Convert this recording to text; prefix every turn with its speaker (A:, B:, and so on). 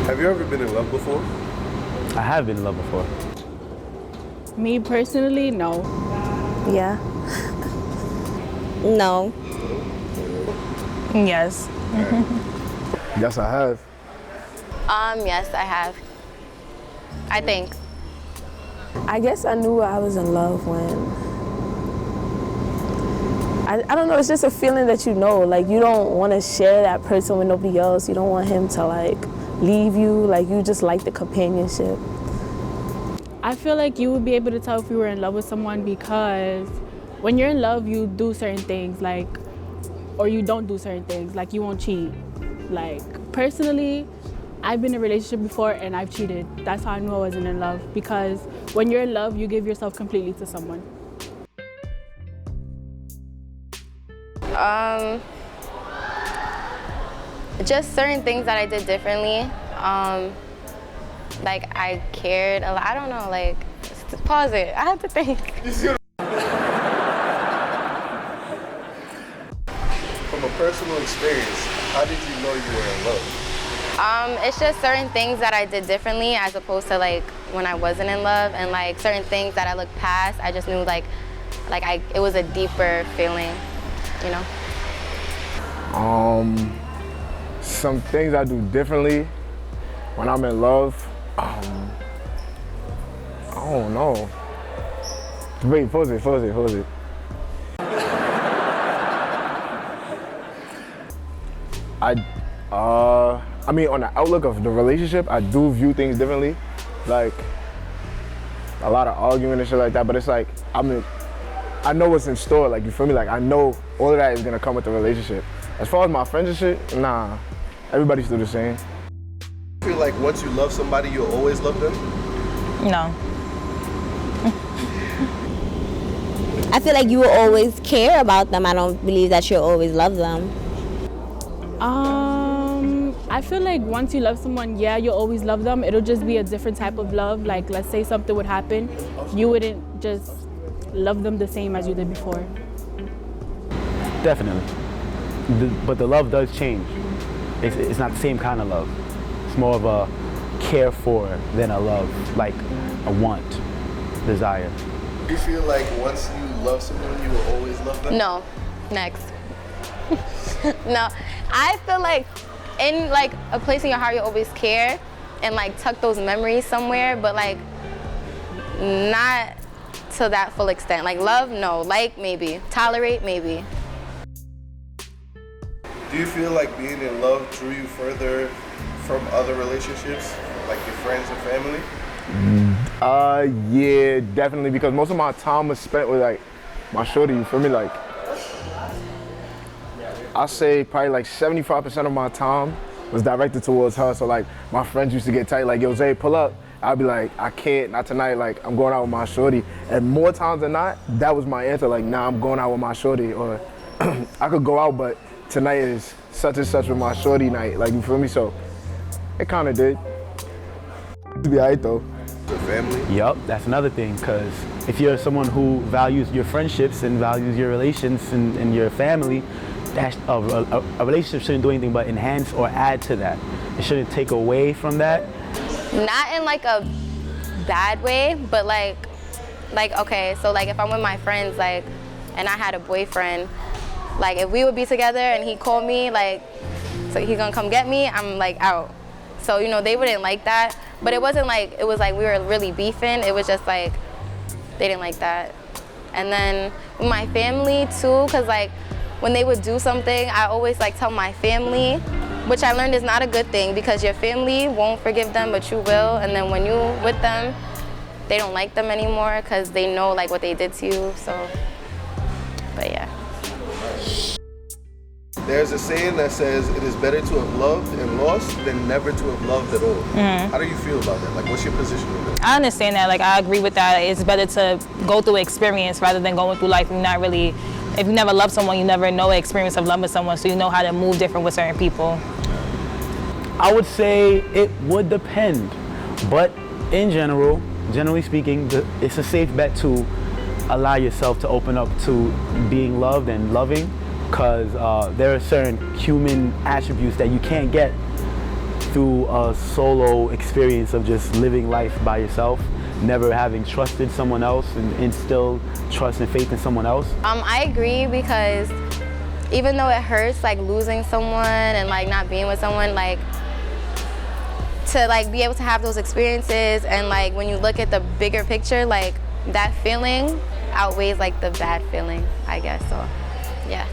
A: Have you ever been in love before?
B: I have been in love before.
C: Me personally, no.
D: Yeah.
E: No.
D: Yes.
F: Yes, I have.
E: Yes, I have. I think.
D: I guess I knew I was in love when I don't know, it's just a feeling that you know, like you don't want to share that person with nobody else. You don't want him to like leave you, like you just like the companionship.
C: I feel like you would be able to tell if you were in love with someone because when you're in love, you do certain things, like, or you don't do certain things, like you won't cheat. Like, personally, I've been in a relationship before and I've cheated. That's how I knew I wasn't in love, because when you're in love, you give yourself completely to someone.
E: Just certain things that I did differently. Like I cared a lot. I don't know, like, pause it. I have to think.
A: From a personal experience, how did you know you were in love?
E: It's just certain things that I did differently as opposed to like when I wasn't in love, and like certain things that I looked past. I just knew it was a deeper feeling, you know?
F: Some things I do differently when I'm in love, I don't know. Wait, pause it. I mean, on the outlook of the relationship, I do view things differently. Like, a lot of arguing and shit like that, but it's like, I know what's in store, like, you feel me? Like, I know all of that is gonna come with the relationship. As far as my friends and shit, nah, everybody's still the same.
A: I feel like once you love somebody, you'll always love them?
D: No.
E: I feel like you will always care about them. I don't believe that you'll always love them.
C: I feel like once you love someone, yeah, you'll always love them. It'll just be a different type of love. Like, let's say something would happen, you wouldn't just love them the same as you did before.
B: Definitely. But the love does change. It's not the same kind of love. It's more of a care for than a love, like a want, desire.
A: Do you feel like once you love someone, you will always love them?
E: No. Next. No. I feel like in like a place in your heart, you always care and like tuck those memories somewhere, but like not to that full extent. Like love, no. Like, maybe. Tolerate, maybe.
A: Do you feel like being in love drew you further from other relationships, like your friends and family?
F: Yeah, definitely, because most of my time was spent with like my shorty, you feel me? Like, I say probably like 75% of my time was directed towards her. So like my friends used to get tight, like, yo, Zay, pull up. I'd be like, I can't, not tonight, like I'm going out with my shorty. And more times than not, that was my answer, like, nah, I'm going out with my shorty. Or I could go out, but tonight is such and such with my shorty night, like, you feel me? So it kind of did. To be alright though.
A: The family?
B: Yup, that's another thing, because if you're someone who values your friendships and values your relations and your family, that's a relationship shouldn't do anything but enhance or add to that. It shouldn't take away from that.
E: Not in like a bad way, but like okay, so like if I'm with my friends, like, and I had a boyfriend, like if we would be together and he called me, like, so he gonna come get me, I'm like out. So, you know, they wouldn't like that, but it wasn't like, it was like we were really beefing. It was just like, they didn't like that. And then with my family too, cause like when they would do something, I always like tell my family, which I learned is not a good thing, because your family won't forgive them, but you will. And then when you with them, they don't like them anymore because they know like what they did to you. So, but yeah.
A: There's a saying that says it is better to have loved and lost than never to have loved at all. How do you feel about that? Like, what's your position on that?
D: I understand that. Like, I agree with that. It's better to go through experience rather than going through life and not really. If you never love someone, you never know the experience of loving someone, so you know how to move different with certain people.
B: I would say it would depend, but in general, generally speaking, it's a safe bet to allow yourself to open up to being loved and loving, because there are certain human attributes that you can't get through a solo experience of just living life by yourself, never having trusted someone else and instilled trust and faith in someone else?
E: I agree, because even though it hurts, like losing someone and like not being with someone, like to like be able to have those experiences, and like when you look at the bigger picture, like that feeling outweighs like the bad feeling, I guess. So yeah.